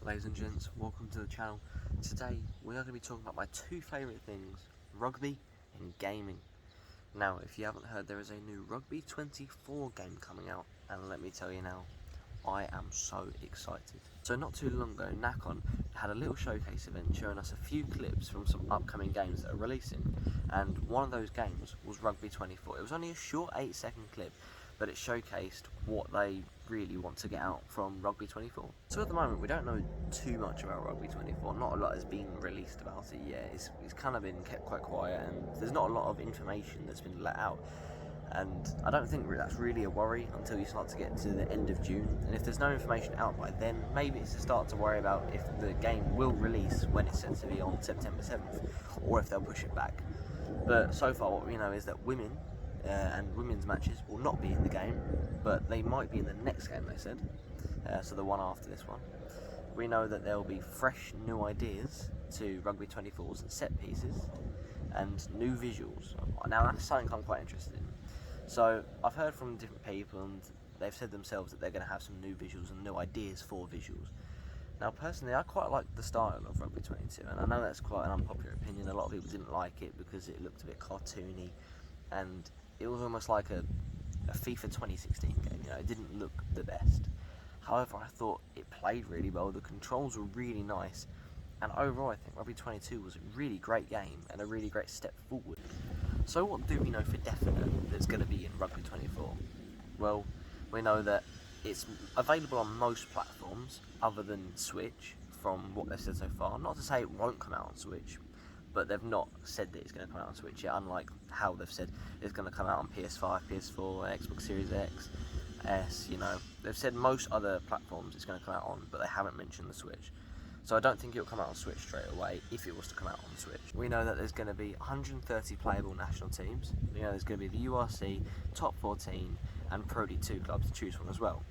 Ladies and gents, welcome to the channel. Today we are going to be talking about my two favourite things, rugby and gaming. Now, if you haven't heard, there is a new Rugby 24 game coming out, and let me tell you now, I am so excited. So not too long ago, Nakon had a little showcase event showing us a few clips from some upcoming games that are releasing, and one of those games was Rugby 24. It was only a short 8-second clip, but it showcased what they really want to get out from Rugby 24. So at the moment we don't know too much about Rugby 24, not a lot has been released about it yet. It's kind of been kept quite quiet and there's not a lot of information that's been let out. And I don't think that's really a worry until you start to get to the end of June, and if there's no information out by then, maybe it's to start to worry about if the game will release when it's set to be on September 7th, or if they'll push it back. But so far what we know is that women and women's matches will not be in the game, but they might be in the next game, they said, so the one after this one. We know that there will be fresh new ideas to Rugby 24's and set pieces, and new visuals. Now that's something I'm quite interested in. So I've heard from different people and they've said themselves that they're going to have some new visuals and new ideas for visuals. Now personally I quite like the style of Rugby 22, and I know that's quite an unpopular opinion. A lot of people didn't like it because it looked a bit cartoony and it was almost like a FIFA 2016 game, you know, it didn't look the best. However, I thought it played really well, the controls were really nice, and overall I think Rugby 22 was a really great game and a really great step forward. So what do we know for definite that's going to be in Rugby 24? Well, we know that it's available on most platforms other than Switch, from what they've said so far. Not to say it won't come out on Switch, but they've not said that it's going to come out on Switch yet, unlike how they've said it's going to come out on PS5, PS4, Xbox Series X, S, you know. They've said most other platforms it's going to come out on, but they haven't mentioned the Switch. So I don't think it'll come out on Switch straight away if it was to come out on Switch. We know that there's going to be 130 playable national teams. We know there's going to be the URC, Top 14 and Pro D2 clubs to choose from as well.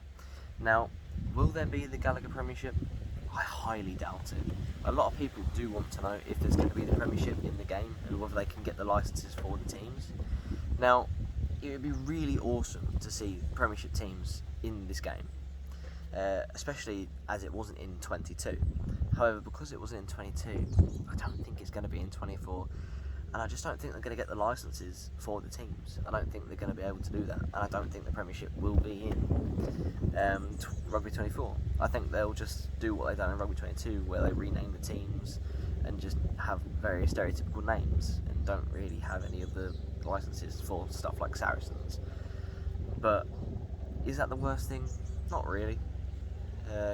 Now, will there be the Gallagher Premiership? I highly doubt it. A lot of people do want to know if there's going to be the Premiership in the game and whether they can get the licenses for the teams. Now, it would be really awesome to see Premiership teams in this game, especially as it wasn't in 22. However, because it wasn't in 22, I don't think it's going to be in 24, and I just don't think they're going to get the licenses for the teams. I don't think they're going to be able to do that, and I don't think the Premiership will be in Rugby 24. I think they'll just do what they've done in Rugby 22, where they rename the teams and just have very stereotypical names and don't really have any of the licenses for stuff like Saracens. But is that the worst thing? Not really.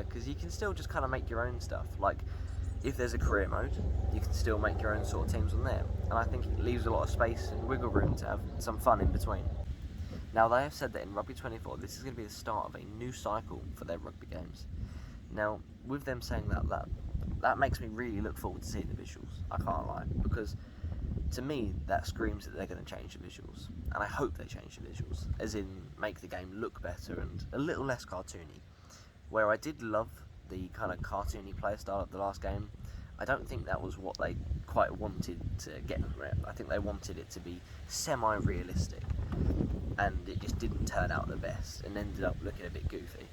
Because you can still just kind of make your own stuff. Like, if there's a career mode, you can still make your own sort of teams on there, and I think it leaves a lot of space and wiggle room to have some fun in between. Now, they have said that in Rugby 24 this is going to be the start of a new cycle for their rugby games. Now, with them saying that makes me really look forward to seeing the visuals, I can't lie, because to me that screams that they're going to change the visuals, and I hope they change the visuals, as in make the game look better and a little less cartoony. Where I did love the kind of cartoony play style of the last game, I don't think that was what they quite wanted to get from it. I think they wanted it to be semi-realistic, and it just didn't turn out the best and ended up looking a bit goofy.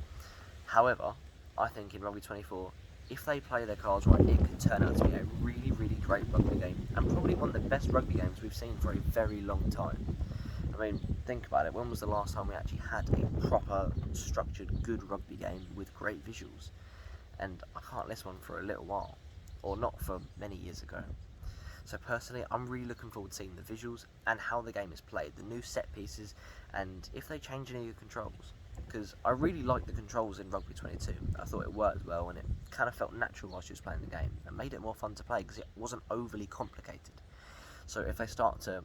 However, I think in Rugby 24, if they play their cards right, it could turn out to be a really, really great rugby game, and probably one of the best rugby games we've seen for a very long time. I mean, think about it, when was the last time we actually had a proper, structured, good rugby game with great visuals? And I can't list one for a little while, or not for many years ago. So personally, I'm really looking forward to seeing the visuals and how the game is played, the new set pieces, and if they change any of the controls. Because I really liked the controls in Rugby 22. I thought it worked well, and it kind of felt natural whilst you was playing the game, and made it more fun to play because it wasn't overly complicated. So if they start to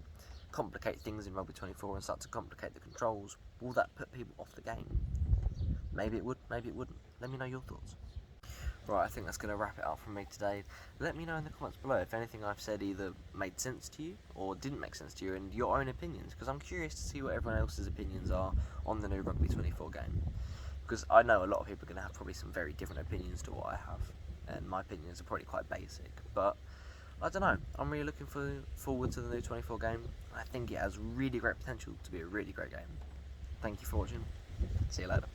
complicate things in Rugby 24 and start to complicate the controls, will that put people off the game? Maybe it would, maybe it wouldn't. Let me know your thoughts. Right, I think that's going to wrap it up from me today. Let me know in the comments below if anything I've said either made sense to you or didn't make sense to you, and your own opinions, because I'm curious to see what everyone else's opinions are on the new Rugby 24 game. Because I know a lot of people are going to have probably some very different opinions to what I have, and my opinions are probably quite basic, but I don't know, I'm really looking forward to the new 24 game. I think it has really great potential to be a really great game. Thank you for watching. See you later.